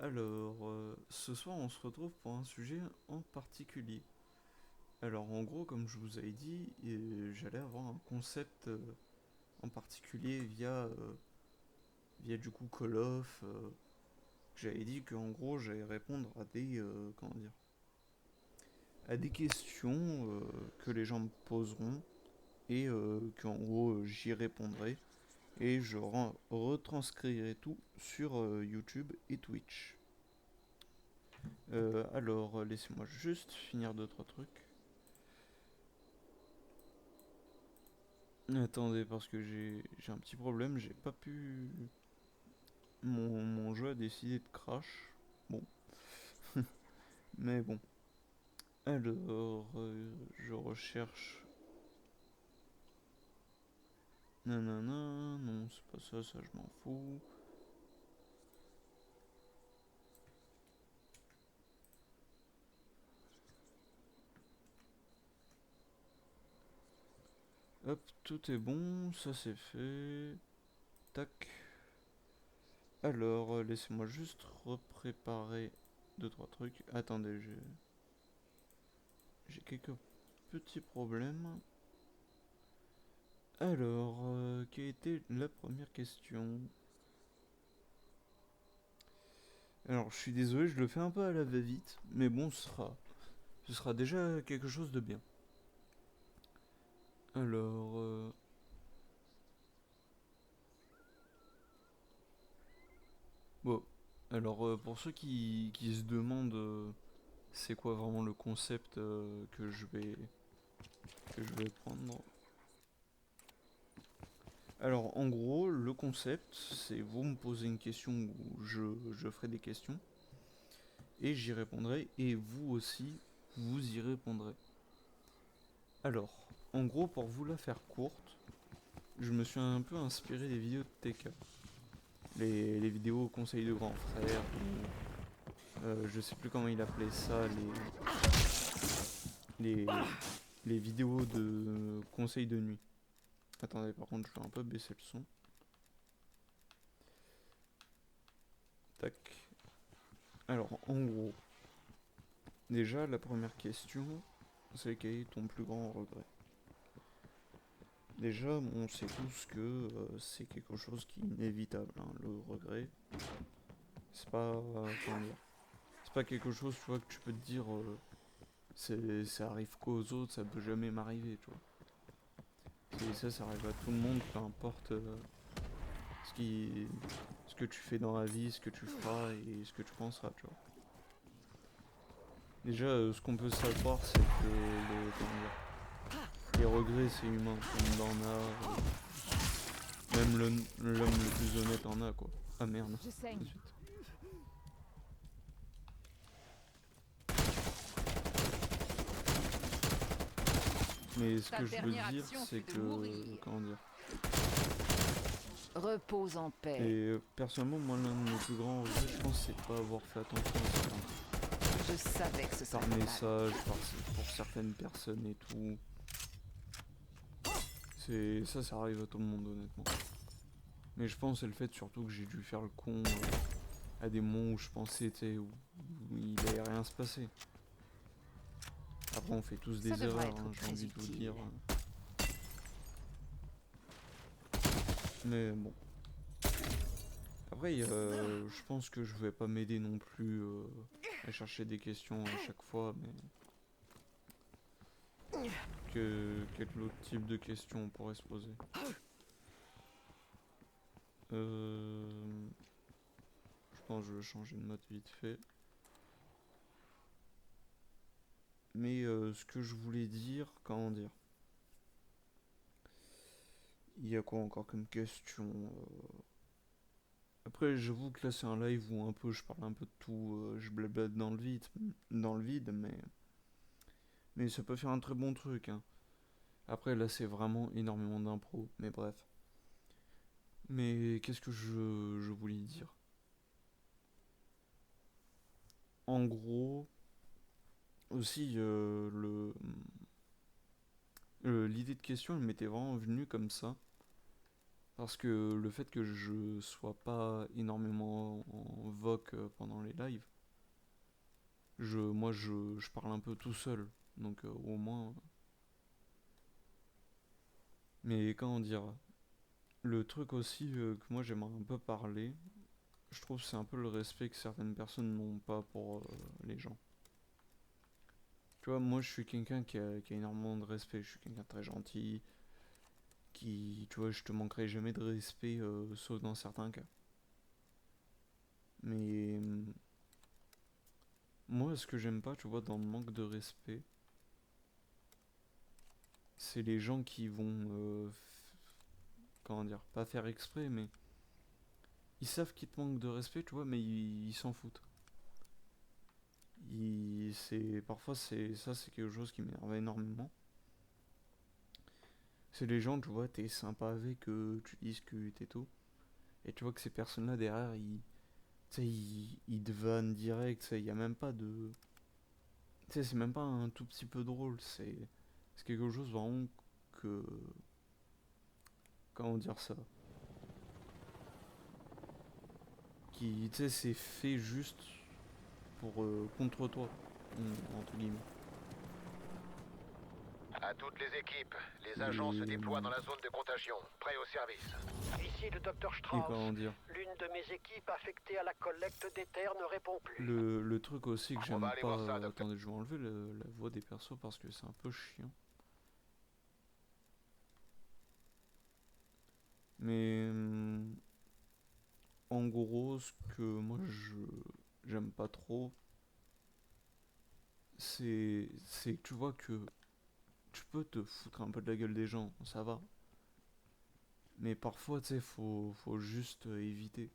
Ce soir, on se retrouve pour un sujet en particulier. Alors, en gros, comme je vous avais dit, j'allais avoir un concept en particulier via du coup Call of. J'avais dit qu'en gros, j'allais répondre à comment dire, à des questions que les gens me poseront et qu'en gros, j'y répondrai et je retranscrirai tout sur YouTube et Twitch. Laissez-moi juste finir d'autres trucs. Attendez, parce que j'ai un petit problème, j'ai pas pu. Mon jeu a décidé de crash. Bon, mais bon. Je recherche. Nanana, non, c'est pas ça, ça je m'en fous. Hop, tout est bon, ça c'est fait. Tac. Laissez-moi juste repréparer deux trois trucs. Attendez, j'ai quelques petits problèmes. Quelle était la première question? Alors, je suis désolé, je le fais un peu à la va-vite, mais bon, ce sera déjà quelque chose de bien. Alors, euh, bon, pour ceux qui se demandent c'est quoi vraiment le concept que je vais prendre. Alors, en gros, le concept, c'est vous me posez une question ou je ferai des questions et j'y répondrai et vous aussi, vous y répondrez. Alors, en gros, pour vous la faire courte, je me suis un peu inspiré des vidéos de TK. Les vidéos conseils de grands frères, ou je sais plus comment il appelait ça, les, les vidéos de conseils de nuit. Attendez, par contre, je vais un peu baisser le son. Tac. Alors, en gros, déjà, la première question, c'est quel est ton plus grand regret? Déjà, on sait tous que c'est quelque chose qui est inévitable, hein, le regret. C'est pas, comment dire, c'est pas quelque chose, tu vois, que tu peux te dire, ça arrive qu'aux autres, ça peut jamais m'arriver, tu vois. Et ça arrive à tout le monde, peu importe ce qui, ce que tu fais dans la vie, ce que tu feras et ce que tu penseras, tu vois. Déjà, ce qu'on peut savoir, c'est que comment dire, les regrets, c'est humain, tout le monde en a, même l'homme le plus honnête en a, quoi. Ah merde, Je tout de saigne. suite. Mais ce Ta que je veux dernière dire, action c'est fut de que, mourir. comment dire, Repose en et paix. personnellement, moi, l'un de mes plus grands regrets, je pense, c'est de pas avoir fait attention à certains trucs. Je savais que ce Par serait fatal. message, pour certaines personnes et tout. Ça arrive à tout le monde, honnêtement. Mais je pense que c'est le fait surtout que j'ai dû faire le con à des moments où je pensais, tu sais, où il allait rien se passer. Après, on fait tous Ça des devrait erreurs, être hein, j'ai très envie de vous le dire. utile. Mais bon. Après, je pense que je vais pas m'aider non plus à chercher des questions à chaque fois, mais quel autre type de questions on pourrait se poser. Je pense que je vais changer de mode vite fait. Mais ce que je voulais dire, comment dire? Il y a quoi encore comme question? Après, j'avoue que là c'est un live où un peu je parle un peu de tout, je blablate dans le vide, mais ça peut faire un très bon truc, hein. Après là c'est vraiment énormément d'impro, mais bref. Mais qu'est-ce que je voulais dire? En gros, aussi l'idée de question elle m'était vraiment venue comme ça. Parce que le fait que je sois pas énormément en voc pendant les lives. Je parle un peu tout seul, donc au moins. Mais comment dire, le truc aussi que moi j'aimerais un peu parler, je trouve c'est un peu le respect que certaines personnes n'ont pas pour les gens. Tu vois, moi je suis quelqu'un qui a énormément de respect, je suis quelqu'un de très gentil, tu vois, je te manquerai jamais de respect, sauf dans certains cas. Mais moi, ce que j'aime pas, tu vois, dans le manque de respect, c'est les gens qui vont, comment dire, pas faire exprès, mais ils savent qu'ils te manquent de respect, tu vois, mais ils s'en foutent. Parfois, c'est quelque chose qui m'énerve énormément. C'est les gens, tu vois, t'es sympa avec eux, tu discutes et tout. Et tu vois que ces personnes-là, derrière, tu sais, ils te vannent direct, il y a même pas de... Tu sais, c'est même pas un tout petit peu drôle, c'est quelque chose vraiment que... Comment dire ça? Qui, tu sais, c'est fait juste pour... contre toi, entre guillemets. À toutes les équipes, les agents se Et... déploient dans la zone de contagion, prêts au service. Ici le docteur Et Strauss. comment dire? L'une de mes équipes affectée à la collecte des terres ne répond plus. Le truc aussi que On j'aime va aller pas... voir ça, docteur. Attendez, je vais enlever la voix des persos parce que c'est un peu chiant. Mais... en gros, ce que moi j'aime pas trop, c'est que tu vois que tu peux te foutre un peu de la gueule des gens, ça va. Mais parfois, tu sais, faut juste éviter.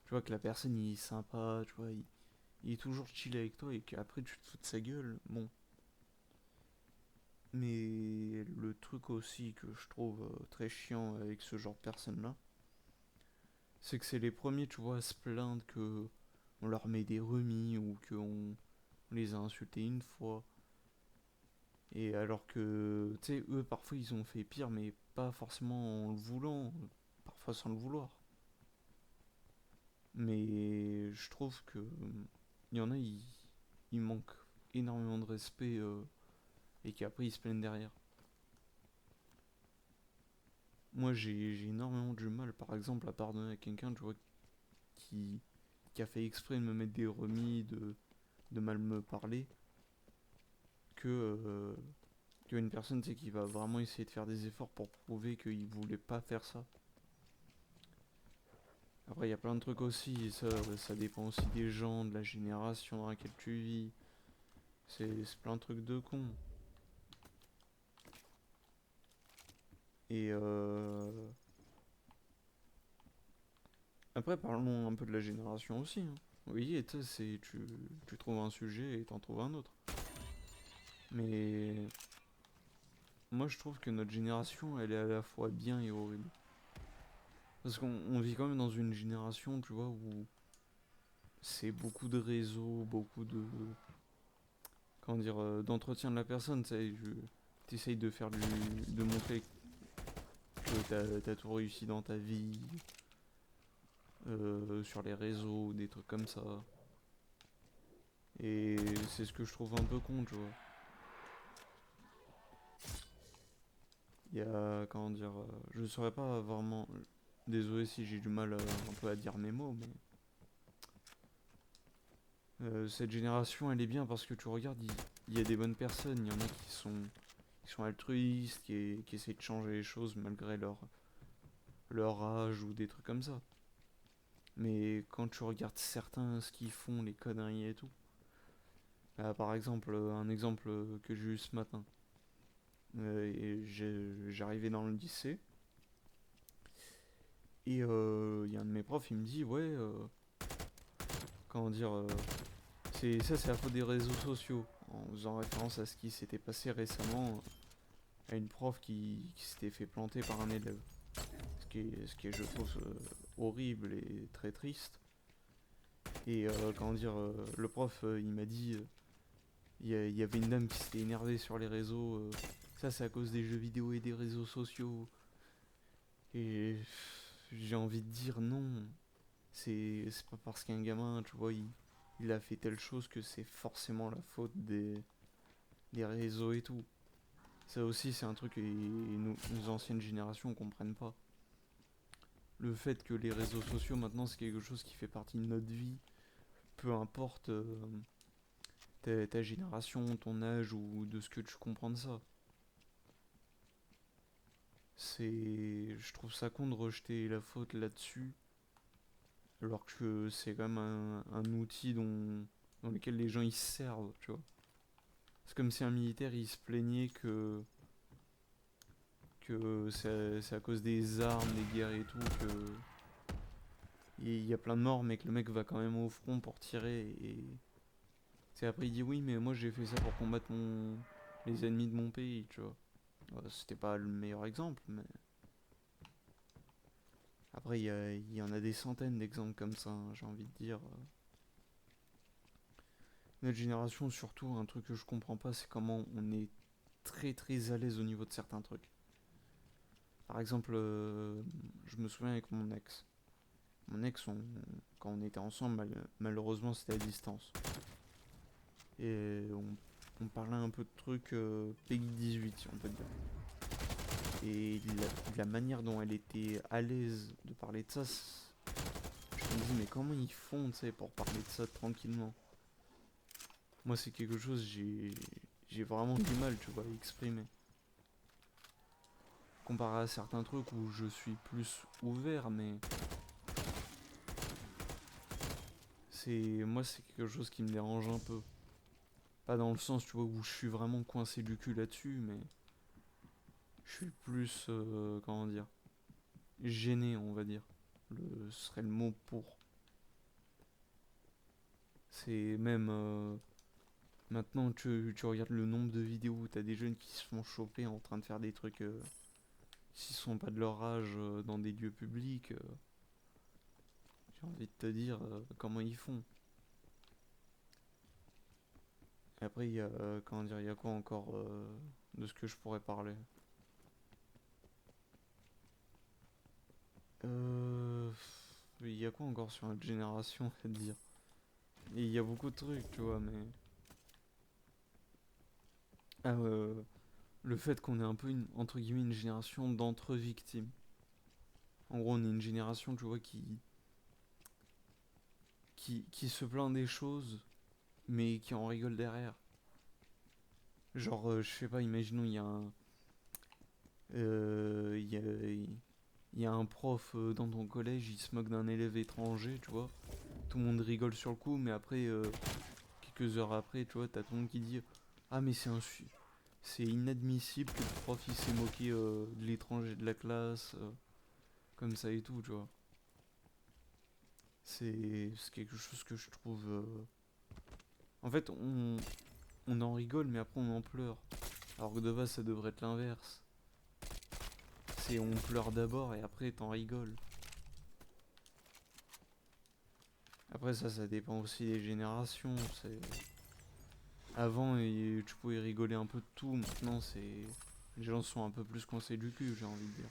Tu vois que la personne il est sympa, tu vois, il est toujours chill avec toi et qu'après tu te fous de sa gueule, bon. Mais le truc aussi que je trouve très chiant avec ce genre de personnes-là, c'est que c'est les premiers, tu vois, à se plaindre que on leur met des remis ou qu'on les a insultés une fois. Et alors que, tu sais, eux, parfois, ils ont fait pire, mais pas forcément en le voulant, parfois sans le vouloir. Mais je trouve que il y en a, ils manquent énormément de respect et qu'après, ils se plaignent derrière. Moi, j'ai énormément du mal, par exemple, à pardonner à quelqu'un, tu vois, qui, qui a fait exprès de me mettre des remis, de mal me parler, que, une personne, tu sais, qui va vraiment essayer de faire des efforts pour prouver qu'il voulait pas faire ça. Après, il y a plein de trucs aussi, ça dépend aussi des gens, de la génération dans laquelle tu vis. C'est plein de trucs de con. Et après, parlons un peu de la génération aussi, hein. Oui, et tu trouves un sujet et t'en trouves un autre. Mais moi, je trouve que notre génération, elle est à la fois bien et horrible. Parce qu'on vit quand même dans une génération, tu vois, où c'est beaucoup de réseaux, beaucoup de... Comment dire, d'entretien de la personne, tu sais, t'essayes de faire de montrer que t'as tout réussi dans ta vie, sur les réseaux, des trucs comme ça. Et c'est ce que je trouve un peu con, tu vois. Il y a, comment dire, je saurais pas vraiment... Désolé si j'ai du mal un peu à dire mes mots, mais... cette génération, elle est bien parce que tu regardes, il y a des bonnes personnes, il y en a qui sont altruistes, qui essayent de changer les choses malgré leur âge ou des trucs comme ça. Mais quand tu regardes certains, ce qu'ils font, les conneries et tout, par exemple, un exemple que j'ai eu ce matin, j'arrivais dans le lycée, et il y a un de mes profs, il me dit, ouais, comment dire, c'est la faute des réseaux sociaux, en faisant référence à ce qui s'était passé récemment à une prof qui s'était fait planter par un élève. Ce qui est je trouve, horrible et très triste. Et comment dire, le prof, il m'a dit, il y avait une dame qui s'était énervée sur les réseaux. Ça, c'est à cause des jeux vidéo et des réseaux sociaux. Et j'ai envie de dire non. C'est pas parce qu'un gamin, tu vois, il a fait telle chose que c'est forcément la faute des réseaux et tout. Ça aussi, c'est un truc que nous anciennes générations comprennent pas. Le fait que les réseaux sociaux, maintenant, c'est quelque chose qui fait partie de notre vie, peu importe ta génération, ton âge ou de ce que tu comprends de ça. Je trouve ça con de rejeter la faute là-dessus, alors que c'est quand même un outil dans lequel les gens ils se servent, tu vois. C'est comme si un militaire il se plaignait que c'est à cause des armes, des guerres et tout, que il y a plein de morts, mais que le mec va quand même au front pour tirer. Et c'est après il dit oui, mais moi j'ai fait ça pour combattre les ennemis de mon pays, tu vois. C'était pas le meilleur exemple, mais après il y en a des centaines d'exemples comme ça, hein, j'ai envie de dire. Notre génération, surtout, un truc que je comprends pas, c'est comment on est très très à l'aise au niveau de certains trucs. Par exemple, je me souviens avec mon ex. Mon ex, quand on était ensemble, malheureusement, c'était à distance. Et on parlait un peu de trucs Peggy 18, si on peut dire. Et de la manière dont elle était à l'aise de parler de ça, je me dis, mais comment ils font, tu sais, pour parler de ça tranquillement? Moi, c'est quelque chose, j'ai vraiment du mal, tu vois, à exprimer. Comparé à certains trucs où je suis plus ouvert, mais moi, c'est quelque chose qui me dérange un peu. Pas dans le sens, tu vois, où je suis vraiment coincé du cul là-dessus, mais je suis plus, comment dire, gêné, on va dire. Ce serait le mot pour. C'est même, maintenant, tu regardes le nombre de vidéos où t'as des jeunes qui se font choper en train de faire des trucs qui sont pas de leur âge dans des lieux publics. J'ai envie de te dire comment ils font. Et après, il y a, comment dire, il y a quoi encore de ce que je pourrais parler. Il y a quoi encore sur notre génération, à dire. Et il y a beaucoup de trucs, tu vois, mais. Ah, le fait qu'on est un peu, entre guillemets, une génération d'entre-victimes. En gros, on est une génération, tu vois, qui se plaint des choses, mais qui en rigole derrière. Genre, je sais pas, imaginons, il y a un. Il y a un prof dans ton collège, il se moque d'un élève étranger, tu vois. Tout le monde rigole sur le coup, mais après, quelques heures après, tu vois, t'as tout le monde qui dit ah, mais c'est inadmissible que le prof il s'est moqué de l'étranger de la classe, comme ça et tout, tu vois. C'est quelque chose que je trouve. En fait, on en rigole, mais après on en pleure. Alors que de base, ça devrait être l'inverse. C'est on pleure d'abord et après t'en rigoles. Après ça dépend aussi des générations. Avant, tu pouvais rigoler un peu de tout. Maintenant, les gens sont un peu plus coincés du cul, j'ai envie de dire.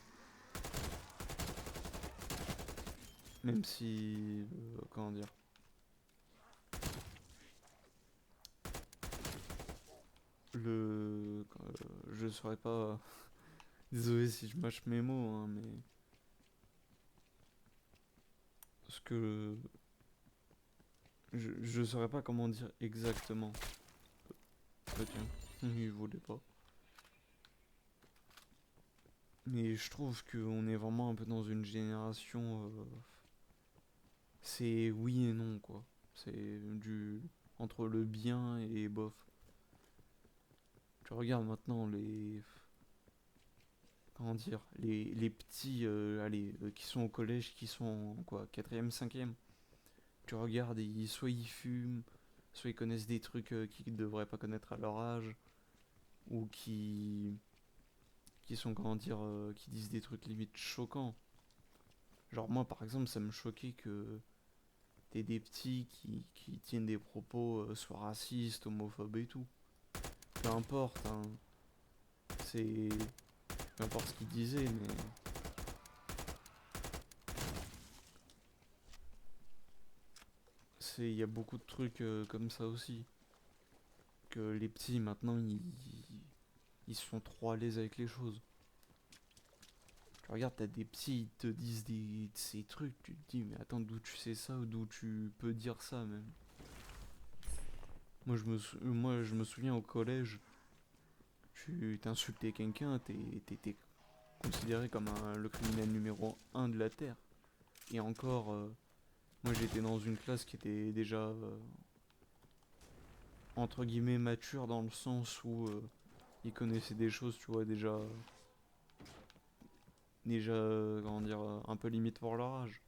Même si, comment dire, je saurais pas. Désolé si je mâche mes mots, hein, mais ce que je saurais pas comment dire exactement. Bah tiens, il voulait pas. Mais je trouve qu'on est vraiment un peu dans une génération. C'est oui et non, quoi. C'est du. Entre le bien et bof. Tu regardes maintenant Comment dire. Les petits. Allez, qui sont au collège, qui sont en quoi, quatrième, cinquième. Tu regardes et soit ils fument, soit ils connaissent des trucs qu'ils devraient pas connaître à leur âge. Ou qui sont, comment dire, qui disent des trucs limite choquants. Genre moi par exemple ça me choquait que t'aies des petits qui tiennent des propos soit racistes, homophobes et tout. Peu importe, hein. C'est. Peu importe ce qu'ils disaient, mais. sais, il y a beaucoup de trucs comme ça aussi. Que les petits, maintenant, ils sont trop à l'aise avec les choses. Tu regardes, t'as des petits, ils te disent ces trucs, tu te dis, mais attends, d'où tu sais ça, ou d'où tu peux dire ça, même. Moi, je me souviens au collège, tu t'insultais quelqu'un, t'étais considéré comme le criminel numéro un de la Terre. Et encore, moi j'étais dans une classe qui était déjà, entre guillemets, mature dans le sens où ils connaissaient des choses, tu vois, déjà, comment dire, un peu limite pour leur âge.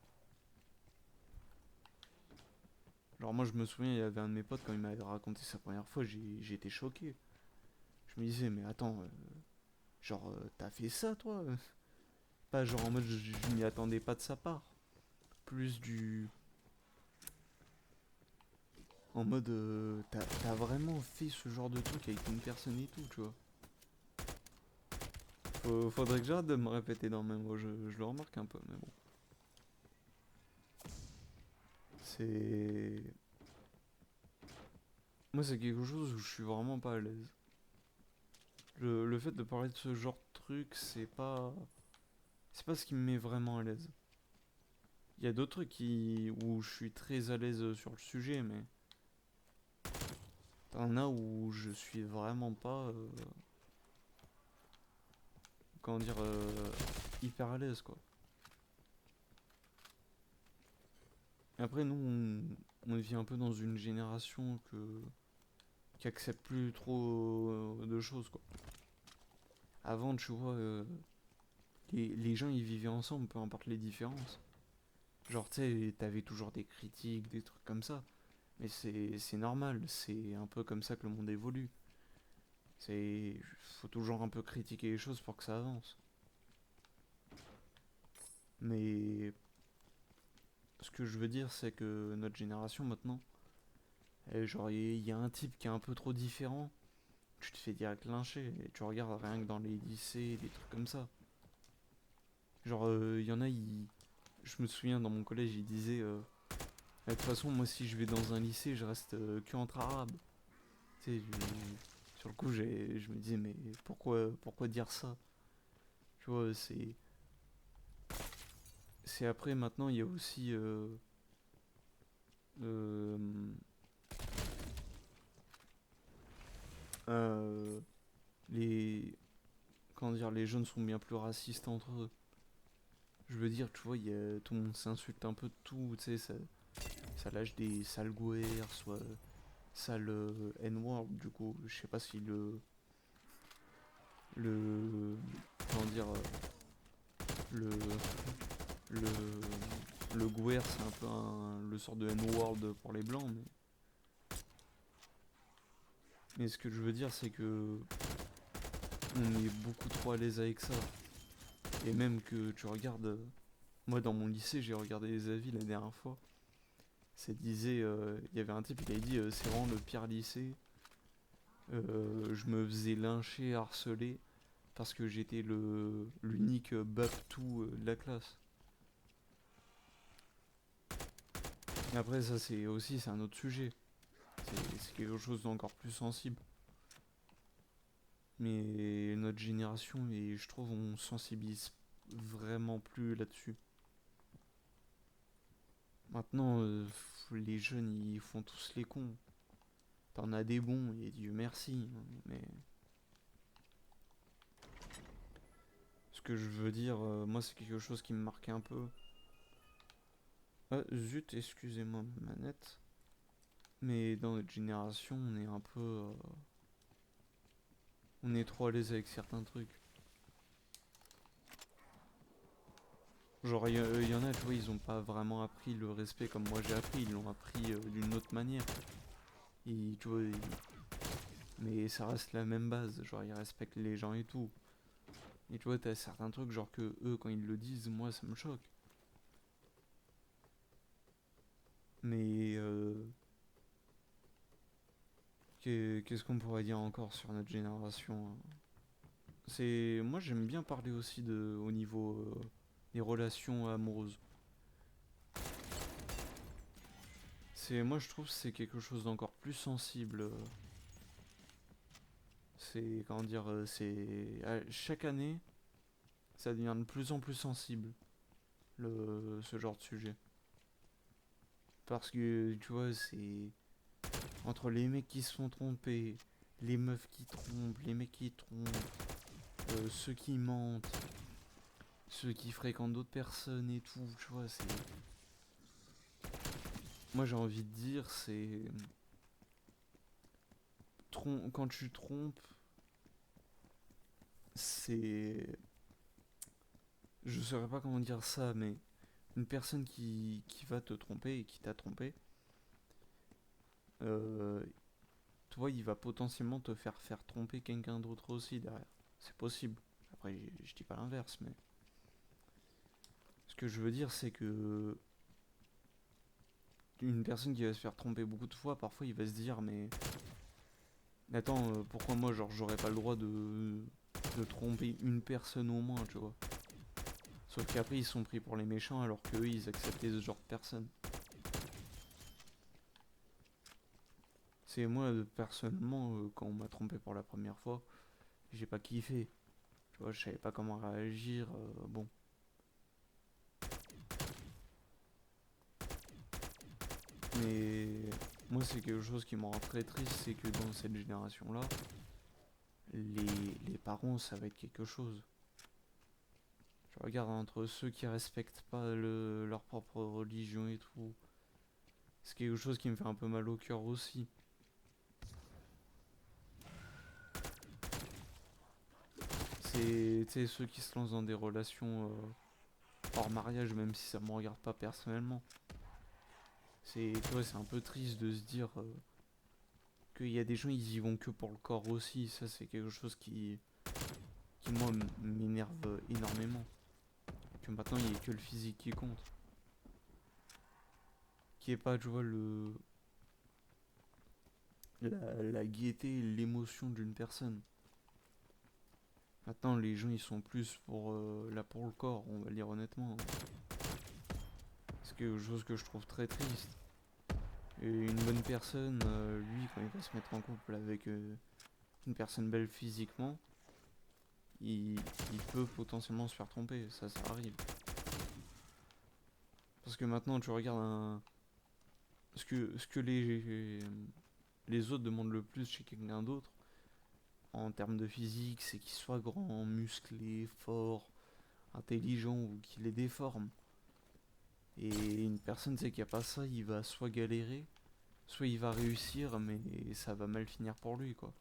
Genre moi je me souviens, il y avait un de mes potes, quand il m'avait raconté sa première fois, j'ai été choqué. Je me disais, mais attends, genre, t'as fait ça toi? Pas genre en mode, je m'y attendais pas de sa part. Plus du... En mode, t'as vraiment fait ce genre de truc avec une personne et tout, tu vois. Faudrait que j'arrête de me répéter dans mes mots, je le remarque un peu, mais bon. C'est... Moi c'est quelque chose où je suis vraiment pas à l'aise. Le fait de parler de ce genre de truc, c'est pas... C'est pas ce qui me met vraiment à l'aise. Il y a d'autres trucs où je suis très à l'aise sur le sujet, mais... T'en as où je suis vraiment pas... comment dire, hyper à l'aise, quoi. Et après, nous, on vit un peu dans une génération qui accepte plus trop de choses, quoi. Avant, tu vois, les gens, ils vivaient ensemble, peu importe les différences. Genre, tu sais, t'avais toujours des critiques, des trucs comme ça. Mais c'est normal, c'est un peu comme ça que le monde évolue. C'est... Faut toujours un peu critiquer les choses pour que ça avance. Mais ce que je veux dire, c'est que notre génération maintenant, genre il y a un type qui est un peu trop différent, tu te fais direct lyncher. Et tu regardes rien que dans les lycées, des trucs comme ça. Genre il y en a, je me souviens dans mon collège, ils disaient de toute façon, moi si je vais dans un lycée, je reste que entre arabes. Tu sais, sur le coup, je me disais, mais pourquoi dire ça? Tu vois, c'est après, maintenant, il y a aussi euh, euh, les, comment dire, les jeunes sont bien plus racistes entre eux. Je veux dire, tu vois, tout le monde s'insulte un peu de tout, tu sais, ça lâche des sales gouères, soit sale N-word, du coup, je sais pas si le, comment dire, le, le, le gouer, c'est un peu le sort de N-word pour les blancs, mais ce que je veux dire, c'est que on est beaucoup trop à l'aise avec ça. Et même que tu regardes, moi dans mon lycée, j'ai regardé les avis la dernière fois. Ça disait, il y avait un type qui avait dit c'est vraiment le pire lycée. Je me faisais lyncher, harceler parce que j'étais l'unique Baptou de la classe. Et après ça c'est un autre sujet. C'est quelque chose d'encore plus sensible. Mais notre génération, et je trouve, on sensibilise vraiment plus là-dessus. Maintenant, les jeunes, ils font tous les cons. T'en as des bons, et Dieu merci. Mais ce que je veux dire, moi, c'est quelque chose qui me marquait un peu. Ah, zut, excusez-moi, ma manette. Mais dans notre génération, on est un peu... on est trop à l'aise avec certains trucs. Genre, y en a, tu vois, ils ont pas vraiment appris le respect comme moi j'ai appris. Ils l'ont appris d'une autre manière. Et tu vois, mais ça reste la même base. Genre, ils respectent les gens et tout. Et tu vois, t'as certains trucs, genre que eux, quand ils le disent, moi, ça me choque. Mais qu'est-ce qu'on pourrait dire encore sur notre génération, hein? Moi, j'aime bien parler aussi au niveau des relations amoureuses. Moi je trouve que c'est quelque chose d'encore plus sensible. C'est, comment dire, chaque année, ça devient de plus en plus sensible, ce genre de sujet. Parce que, tu vois, c'est entre les mecs qui se font tromper, les meufs qui trompent, les mecs qui trompent, ceux qui mentent, ceux qui fréquentent d'autres personnes et tout, tu vois, c'est... Moi j'ai envie de dire, c'est... Quand tu trompes, c'est... Je saurais pas comment dire ça, mais une personne qui va te tromper et qui t'a trompé, euh, toi, il va potentiellement te faire tromper quelqu'un d'autre aussi derrière. C'est possible. Après, je dis pas l'inverse, mais... Ce que je veux dire, c'est que... Une personne qui va se faire tromper beaucoup de fois, parfois, il va se dire, mais... Attends, pourquoi moi, genre, j'aurais pas le droit de tromper une personne au moins, tu vois. Sauf qu'après, ils sont pris pour les méchants, alors qu'eux, ils acceptaient ce genre de personnes. C'est moi, personnellement, quand on m'a trompé pour la première fois, j'ai pas kiffé. Tu vois, je savais pas comment réagir, bon. Mais moi, c'est quelque chose qui me rend très triste, c'est que dans cette génération-là, les parents, ça va être quelque chose. Je regarde entre ceux qui respectent pas leur propre religion et tout. C'est quelque chose qui me fait un peu mal au cœur aussi. C'est, tu sais, ceux qui se lancent dans des relations hors mariage, même si ça me regarde pas personnellement. Tu vois, c'est un peu triste de se dire qu'il y a des gens, ils y vont que pour le corps aussi. Ça, c'est quelque chose qui moi, m'énerve énormément. Que maintenant, il n'y ait que le physique qui compte. Qu'il n'y ait pas, tu vois, la gaieté et l'émotion d'une personne. Maintenant, les gens, ils sont plus là pour le corps, on va le dire honnêtement. C'est quelque chose que je trouve très triste. Et une bonne personne, lui, quand il va se mettre en couple avec une personne belle physiquement, il peut potentiellement se faire tromper, ça arrive. Parce que maintenant, tu regardes ce que les autres demandent le plus chez quelqu'un d'autre, en termes de physique, c'est qu'il soit grand, musclé, fort, intelligent ou qu'il ait des formes. Et une personne, c'est qu'il n'y a pas ça, il va soit galérer, soit il va réussir, mais ça va mal finir pour lui, quoi.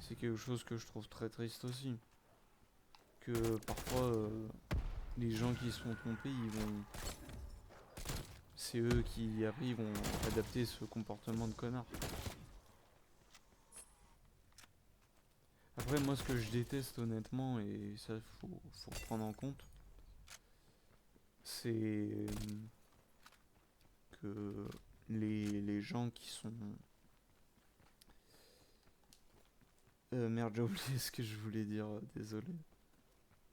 C'est quelque chose que je trouve très triste aussi. Que parfois, les gens qui se font tromper, c'est eux qui, après, ils vont adapter ce comportement de connard. Après, moi, ce que je déteste, honnêtement, et ça, faut prendre en compte, c'est que les gens qui sont... merde, j'ai oublié ce que je voulais dire, désolé.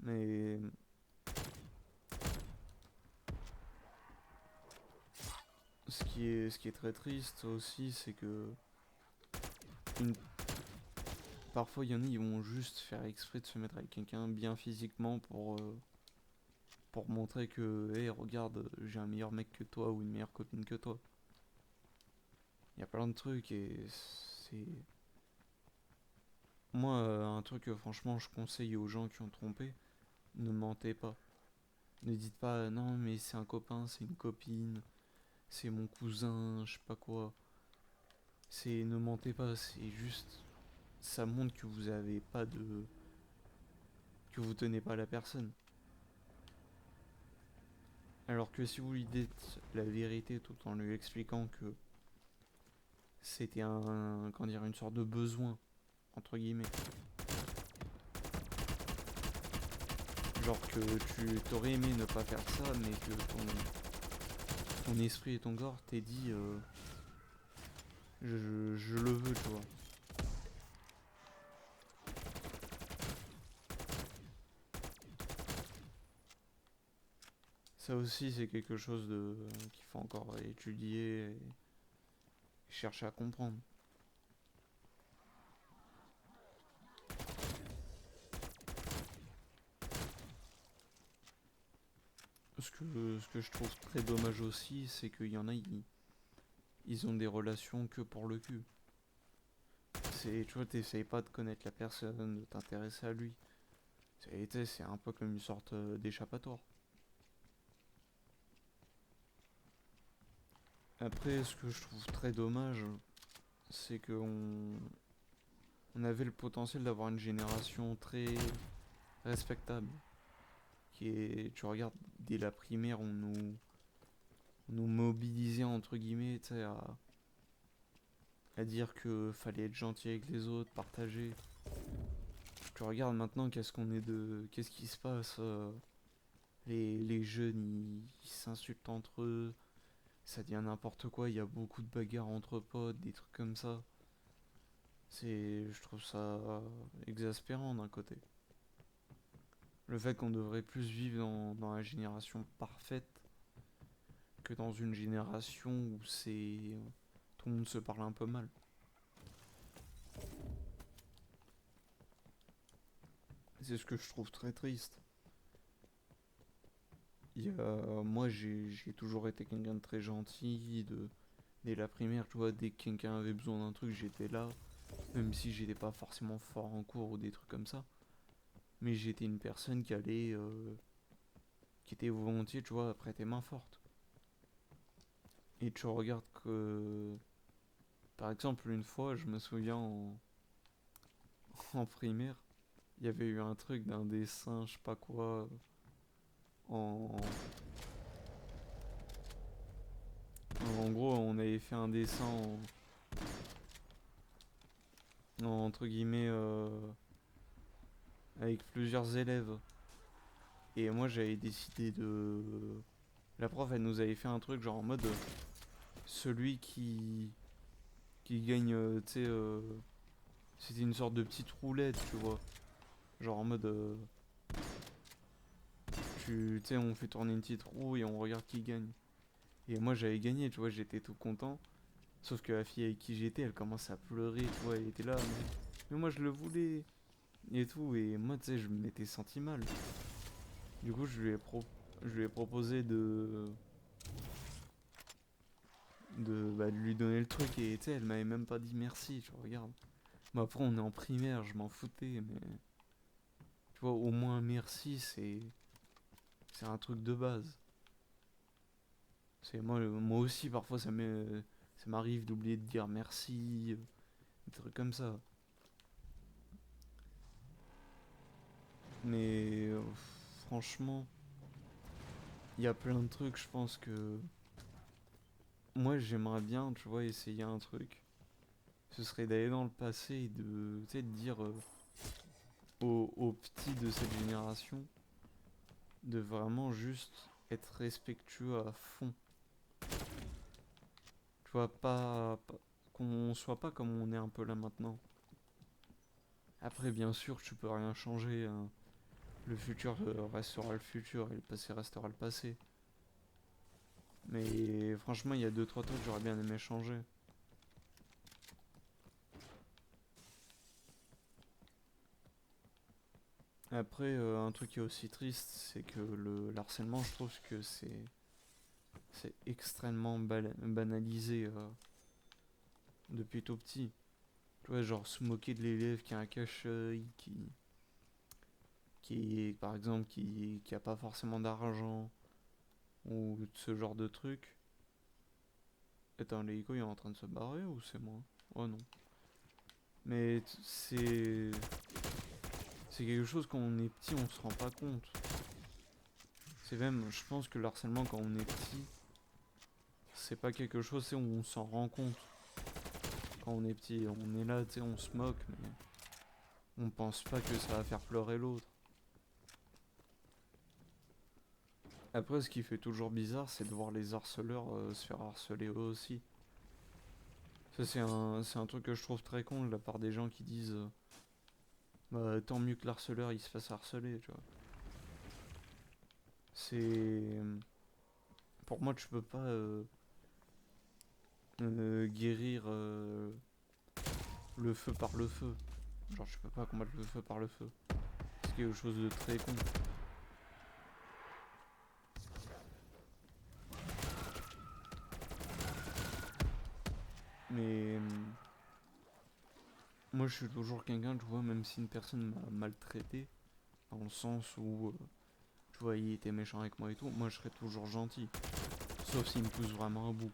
Mais... Ce qui est très triste aussi, c'est que... une- Parfois, il y en a, ils vont juste faire exprès de se mettre avec quelqu'un bien physiquement pour montrer que, hey, regarde, j'ai un meilleur mec que toi ou une meilleure copine que toi. Il y a plein de trucs et c'est... Moi, un truc que franchement je conseille aux gens qui ont trompé, ne mentez pas. Ne dites pas non mais c'est un copain, c'est une copine, c'est mon cousin, je sais pas quoi. Ne mentez pas, c'est juste... Ça montre que vous avez pas de... que vous tenez pas la personne. Alors que si vous lui dites la vérité tout en lui expliquant que c'était comment dire, une sorte de besoin, entre guillemets. Genre que tu t'aurais aimé ne pas faire ça, mais que ton esprit et ton corps t'aient dit je le veux, tu vois. Ça aussi, c'est quelque chose qu'il faut encore étudier et chercher à comprendre. Ce que je trouve très dommage aussi, c'est qu'il y en a, ils ont des relations que pour le cul. Tu vois, t'essayes pas de connaître la personne, de t'intéresser à lui. C'est un peu comme une sorte d'échappatoire. Après, ce que je trouve très dommage, c'est on avait le potentiel d'avoir une génération très respectable. Tu regardes, dès la primaire, on nous mobilisait entre guillemets, tu sais, à dire que fallait être gentil avec les autres, partager. Tu regardes maintenant, qu'est-ce qui se passe, les jeunes, ils s'insultent entre eux, ça devient n'importe quoi, il y a beaucoup de bagarres entre potes, des trucs comme ça. Je trouve ça exaspérant d'un côté. Le fait qu'on devrait plus vivre dans la génération parfaite que dans une génération où tout le monde se parle un peu mal. C'est ce que je trouve très triste. Moi, j'ai toujours été quelqu'un de très gentil. Dès la primaire, tu vois, dès que quelqu'un avait besoin d'un truc, j'étais là. Même si j'étais pas forcément fort en cours ou des trucs comme ça. Mais j'étais une personne qui était volontiers, tu vois, à prêter main forte. Et tu regardes que, par exemple, une fois, je me souviens en primaire, il y avait eu un truc d'un dessin, je sais pas quoi, en, en gros, on avait fait un dessin entre guillemets avec plusieurs élèves. Et moi, j'avais décidé de. La prof, elle nous avait fait un truc genre en mode celui qui gagne, tu sais, c'était une sorte de petite roulette, tu vois. Genre en mode, tu sais, on fait tourner une petite roue et on regarde qui gagne. Et moi, j'avais gagné, tu vois, j'étais tout content. Sauf que la fille avec qui j'étais, elle commençait à pleurer, tu vois, elle était là, mais moi je le voulais, et tout, et moi, tu sais, je m'étais senti mal. Du coup, je lui ai proposé de lui donner le truc, et tu sais, elle m'avait même pas dit merci, tu regardes. Bah après, on est en primaire, je m'en foutais, mais tu vois, au moins merci, c'est un truc de base. Moi aussi, parfois, ça m'arrive d'oublier de dire merci, des trucs comme ça. Mais franchement, il y a plein de trucs, je pense que moi j'aimerais bien, tu vois, essayer un truc. Ce serait d'aller dans le passé et de, tu sais, de dire aux petits de cette génération de vraiment juste être respectueux à fond. Tu vois, qu'on soit pas comme on est un peu là maintenant. Après, bien sûr, tu peux rien changer, hein. Le futur restera le futur et le passé restera le passé. Mais franchement, il y a deux trois trucs que j'aurais bien aimé changer. Après, un truc qui est aussi triste, c'est que l'harcèlement, je trouve que c'est extrêmement banalisé depuis tout petit. Tu vois, genre se moquer de l'élève qui a un cache-œil, par exemple, qui a pas forcément d'argent, ou ce genre de truc. Attends, l'hélico il est en train de se barrer ou c'est moi? Oh non. Mais c'est quelque chose quand on est petit, on se rend pas compte. C'est même, je pense que le harcèlement quand on est petit, c'est pas quelque chose, c'est où on s'en rend compte. Quand on est petit, on est là, tu sais, on se moque, mais on pense pas que ça va faire pleurer l'autre. Après, ce qui fait toujours bizarre, c'est de voir les harceleurs se faire harceler eux aussi. Ça, c'est un truc que je trouve très con de la part des gens qui disent bah, tant mieux que l'harceleur il se fasse harceler, tu vois. C'est. pour moi, tu peux pas guérir le feu par le feu. Genre, je peux pas combattre le feu par le feu. C'est quelque chose de très con. Mais moi, je suis toujours quelqu'un, tu vois, même si une personne m'a maltraité, dans le sens où, tu vois, il était méchant avec moi et tout, moi, je serais toujours gentil. Sauf s'il me pousse vraiment à bout.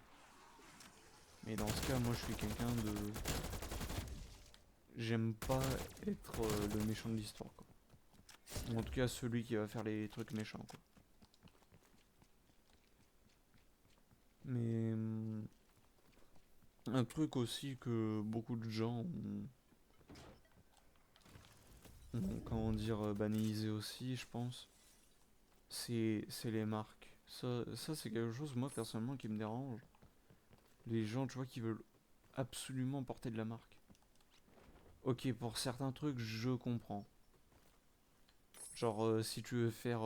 Mais dans ce cas, moi, je suis quelqu'un de... J'aime pas être le méchant de l'histoire, quoi. Ou en tout cas, celui qui va faire les trucs méchants, quoi. Mais... un truc aussi que beaucoup de gens ont, comment dire, banalisé aussi, je pense, c'est les marques. Ça c'est quelque chose, moi, personnellement, qui me dérange. Les gens, tu vois, qui veulent absolument porter de la marque. Ok, pour certains trucs, je comprends. Genre, si tu veux faire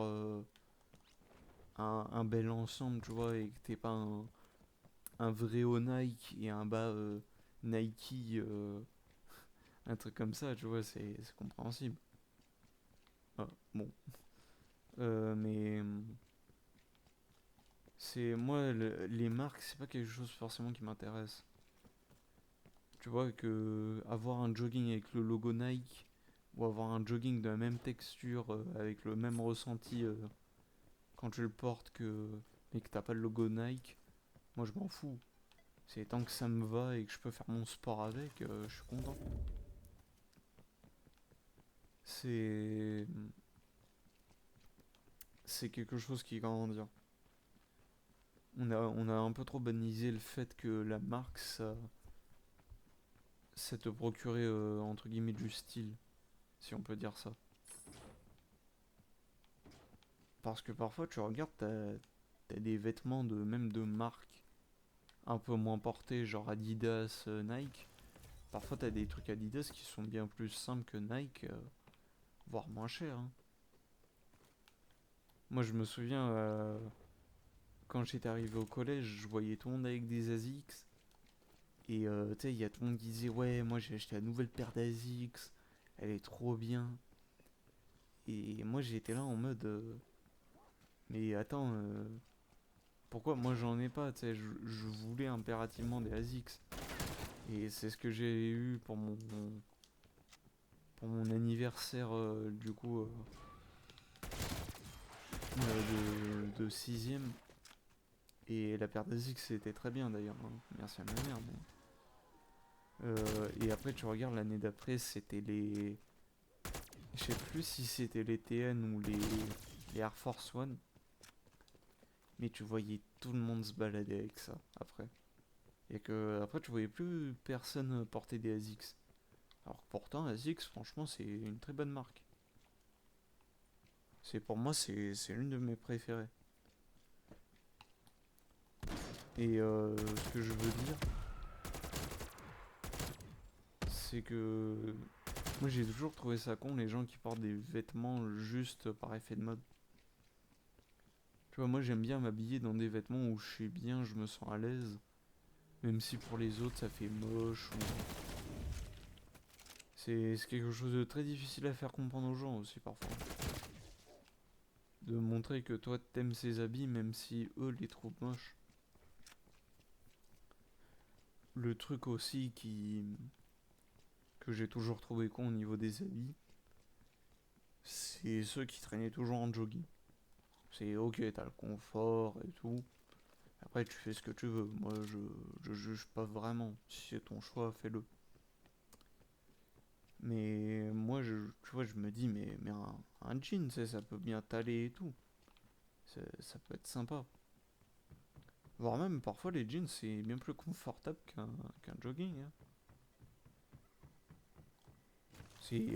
un bel ensemble, tu vois, et que t'es pas un vrai haut Nike et un bas Nike, un truc comme ça, tu vois, c'est compréhensible. Ah, bon. Mais c'est moi, les marques, c'est pas quelque chose forcément qui m'intéresse. Tu vois que avoir un jogging avec le logo Nike ou avoir un jogging de la même texture avec le même ressenti quand tu le portes mais que t'as pas le logo Nike, moi je m'en fous. C'est tant que ça me va et que je peux faire mon sport avec, je suis content. C'est c'est quelque chose qui, comment dire, on a un peu trop banalisé le fait que la marque ça te procurait entre guillemets du style, si on peut dire ça. Parce que parfois tu regardes, t'as des vêtements de même de marque un peu moins portés, genre Adidas, Nike. Parfois t'as des trucs Adidas qui sont bien plus simples que Nike, voire moins chers, hein. Moi je me souviens quand j'étais arrivé au collège, je voyais tout le monde avec des ASICS. Et tu sais, il y a tout le monde qui disait ouais, moi j'ai acheté la nouvelle paire d'ASICS, elle est trop bien. Et moi j'étais là en mode mais attends, pourquoi moi j'en ai pas, tu sais, je voulais impérativement des ASICS. Et c'est ce que j'ai eu pour mon anniversaire du coup de 6ème. Et la paire d'ASICS c'était très bien d'ailleurs, hein. Merci à ma mère. Et après tu regardes l'année d'après, c'était les... Je sais plus si c'était les TN ou les Air Force One. Mais tu voyais tout le monde se balader avec ça après. Et que après tu voyais plus personne porter des ASICS. Alors que pourtant ASICS franchement c'est une très bonne marque. Pour moi c'est l'une de mes préférées. Et ce que je veux dire c'est que moi j'ai toujours trouvé ça con les gens qui portent des vêtements juste par effet de mode. Tu vois moi j'aime bien m'habiller dans des vêtements où je suis bien, je me sens à l'aise. Même si pour les autres ça fait moche ou... C'est quelque chose de très difficile à faire comprendre aux gens aussi parfois. De montrer que toi t'aimes ces habits même si eux les trouvent moches. Le truc aussi que j'ai toujours trouvé con au niveau des habits, c'est ceux qui traînaient toujours en jogging. C'est ok, t'as le confort et tout. Après tu fais ce que tu veux. Moi je juge pas vraiment. Si c'est ton choix, fais-le. Mais moi, tu vois, je me dis, mais un jean, tu sais, ça peut bien t'aller et tout. Ça peut être sympa. Voire même, parfois, les jeans, c'est bien plus confortable qu'un jogging, hein. C'est,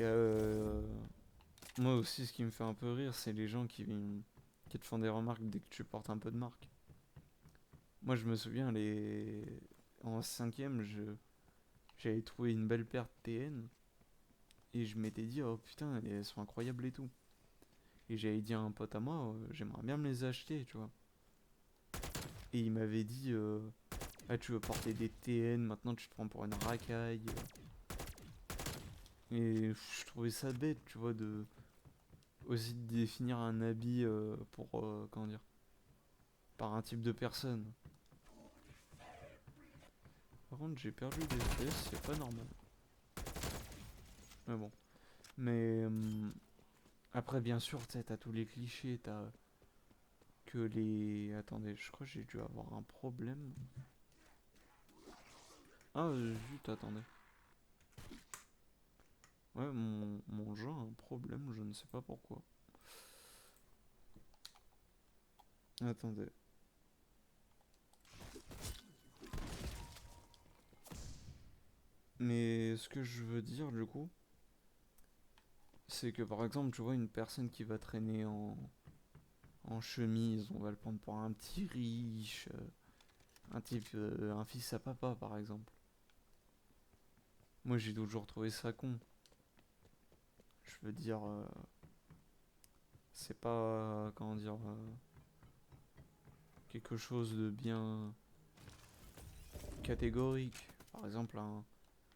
moi aussi, ce qui me fait un peu rire, c'est les gens qui te font des remarques dès que tu portes un peu de marque. Moi, je me souviens, en 5ème, j'avais trouvé une belle paire de TN. Et je m'étais dit, oh putain, elles sont incroyables et tout. Et j'avais dit à un pote à moi, j'aimerais bien me les acheter, tu vois. Et il m'avait dit ah, tu veux porter des TN, maintenant tu te prends pour une racaille. Et je trouvais ça bête, tu vois, de aussi de définir un habit pour comment dire, par un type de personne. Par contre, j'ai perdu des FPS, c'est pas normal. Mais bon. Mais après, bien sûr, tu sais, t'as tous les clichés, t'as que les. Attendez, je crois que j'ai dû avoir un problème. Ah, zut, attendez. Ouais, mon jeu a un problème, je ne sais pas pourquoi. Attendez. Mais ce que je veux dire, du coup, c'est que par exemple, tu vois, une personne qui va traîner en chemise, on va le prendre pour un petit riche, un type, un fils à papa, par exemple. Moi, j'ai toujours trouvé ça con. Je veux dire, c'est pas, comment dire, quelque chose de bien catégorique. Par exemple,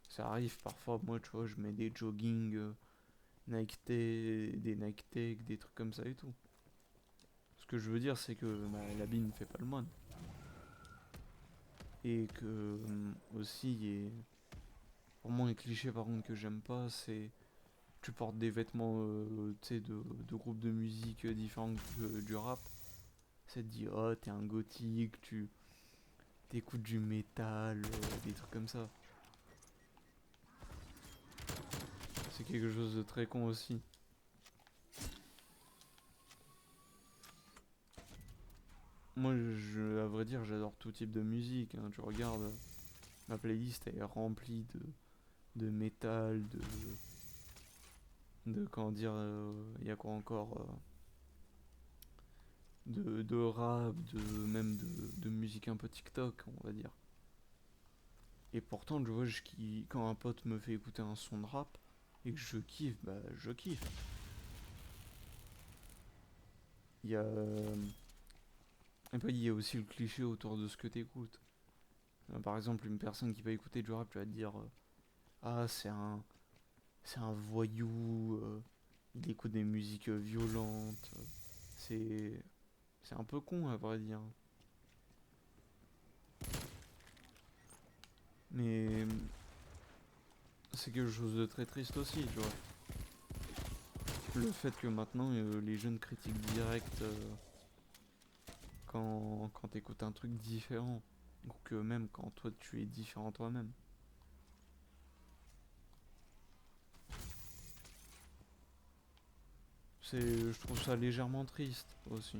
ça arrive parfois, moi, tu vois, je mets des jogging Nike Tech, des Nike Tech, des trucs comme ça et tout. Ce que je veux dire, c'est que bah, l'habit ne fait pas le moine. Et que aussi, pour moi, un cliché par contre que j'aime pas, c'est tu portes des vêtements tu sais, de groupes de musique différents que du rap. Ça te dit, oh, t'es un gothique, tu t'écoutes du métal, des trucs comme ça. C'est quelque chose de très con aussi. Moi, à vrai dire, j'adore tout type de musique. Hein. Tu regardes, ma playlist elle est remplie de métal, de comment dire, il y a quoi encore de rap, même de musique un peu TikTok, on va dire. Et pourtant, tu vois, quand un pote me fait écouter un son de rap et que je kiffe, bah je kiffe. Il y a, et puis, il y a aussi le cliché autour de ce que t'écoutes. Par exemple, une personne qui va écouter du rap, tu vas te dire ah, c'est un voyou, il écoute des musiques violentes. C'est, c'est un peu con, à vrai dire. Mais c'est quelque chose de très triste aussi, tu vois. Le fait que maintenant les jeunes critiquent direct quand t'écoutes un truc différent. Ou que même quand toi tu es différent toi-même. Je trouve ça légèrement triste aussi.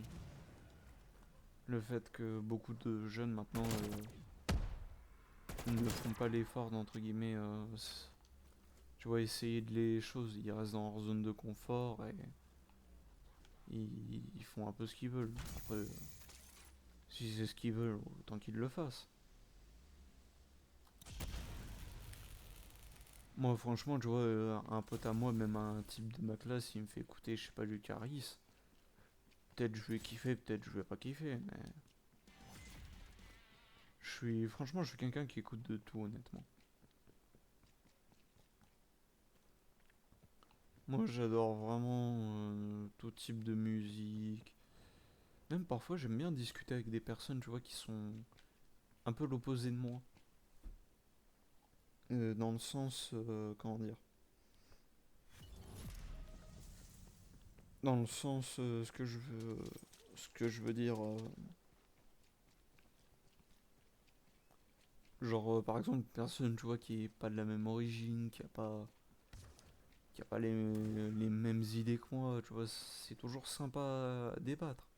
Le fait que beaucoup de jeunes maintenant ne font pas l'effort d'entre guillemets, tu vois, essayer de les choses. Ils restent dans leur zone de confort et ils font un peu ce qu'ils veulent. Après, si c'est ce qu'ils veulent, autant qu'ils le fassent. Moi, franchement, tu vois, un pote à moi, même un type de ma classe, il me fait écouter, je sais pas, du Caris. Peut-être je vais kiffer, peut-être je vais pas kiffer, mais franchement, je suis quelqu'un qui écoute de tout, honnêtement. Moi, j'adore vraiment tout type de musique. Même parfois, j'aime bien discuter avec des personnes, tu vois, qui sont un peu l'opposé de moi. Dans le sens, comment dire? Dans le sens, ce que je veux dire, genre, par exemple, une personne, tu vois, qui est pas de la même origine, qui a pas les mêmes idées que moi, tu vois, c'est toujours sympa à débattre.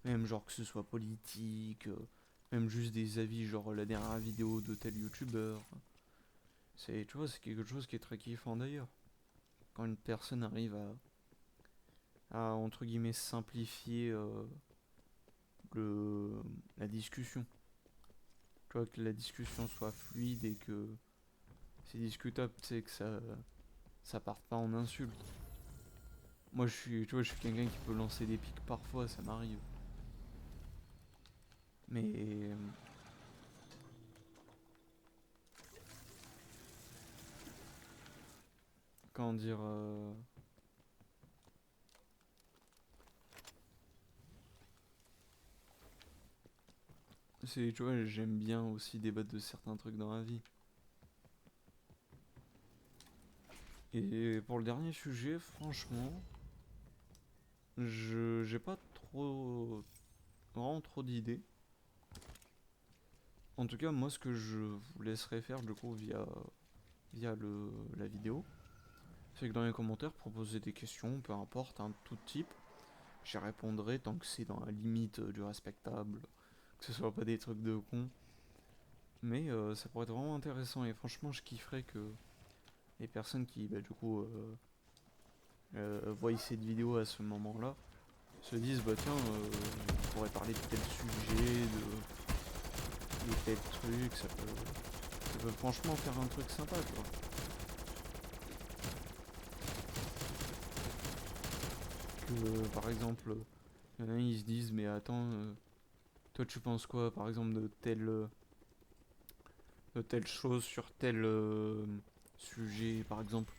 Même genre que ce soit politique, même juste des avis, genre la dernière vidéo de tel youtubeur. Tu vois, c'est quelque chose qui est très kiffant d'ailleurs. Quand une personne arrive entre guillemets, simplifier le, la discussion. Tu vois, que la discussion soit fluide et que c'est discutable, tu sais, que ça parte pas en insulte. Moi, tu vois, je suis quelqu'un qui peut lancer des pics parfois, ça m'arrive. Mais comment dire, c'est, tu vois, j'aime bien aussi débattre de certains trucs dans la vie. Et pour le dernier sujet, franchement, j'ai pas trop, vraiment trop d'idées. En tout cas, moi, ce que je vous laisserai faire du coup via la vidéo, c'est que dans les commentaires, proposer des questions, peu importe, hein, tout type. J'y répondrai tant que c'est dans la limite du respectable, que ce soit pas des trucs de con. Mais ça pourrait être vraiment intéressant et franchement, je kifferais que les personnes qui, bah, du coup, voient cette vidéo à ce moment-là se disent, bah tiens, on pourrait parler de tel sujet, de tel truc, ça peut franchement faire un truc sympa, tu vois. Que par exemple, il y en a ils se disent, mais attends, toi tu penses quoi par exemple de telle chose sur tel sujet, par exemple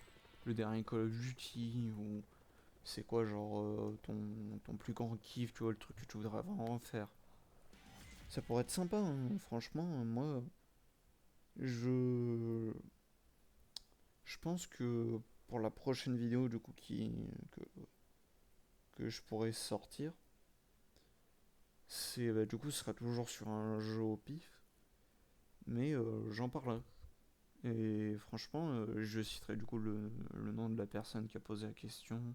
le dernier Call of Duty, ou c'est quoi genre ton plus grand kiff, tu vois, le truc que tu voudrais vraiment faire. Ça pourrait être sympa, hein, franchement, moi je je pense que pour la prochaine vidéo du coup que je pourrais sortir, c'est bah, du coup ce sera toujours sur un jeu au pif, mais j'en parlerai. Et franchement, je citerai du coup le nom de la personne qui a posé la question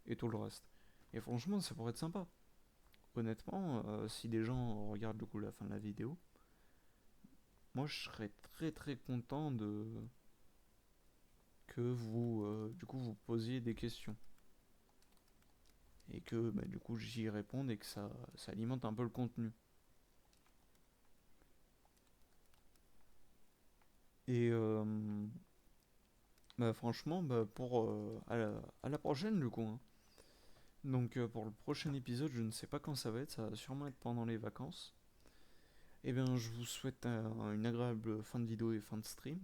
et tout le reste. Et franchement, ça pourrait être sympa. Honnêtement, si des gens regardent du coup la fin de la vidéo, moi je serais très très content de que vous du coup vous posiez des questions et que bah, du coup j'y réponde et que ça alimente un peu le contenu. Et bah, franchement, bah, pour à la prochaine du coup, hein. Donc pour le prochain épisode, je ne sais pas quand ça va sûrement être pendant les vacances. Et bien je vous souhaite une agréable fin de vidéo et fin de stream.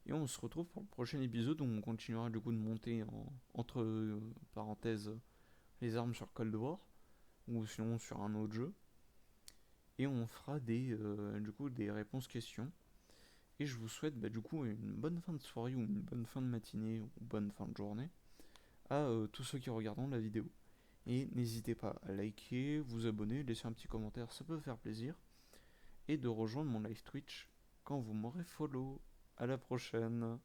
Et on se retrouve pour le prochain épisode où on continuera du coup de monter entre parenthèses les armes sur Cold War ou sinon sur un autre jeu. Et on fera du coup des réponses questions. Et je vous souhaite bah, du coup une bonne fin de soirée ou une bonne fin de matinée ou bonne fin de journée à tous ceux qui regarderont la vidéo. Et n'hésitez pas à liker, vous abonner, laisser un petit commentaire, ça peut faire plaisir. Et de rejoindre mon live Twitch quand vous m'aurez follow. À la prochaine.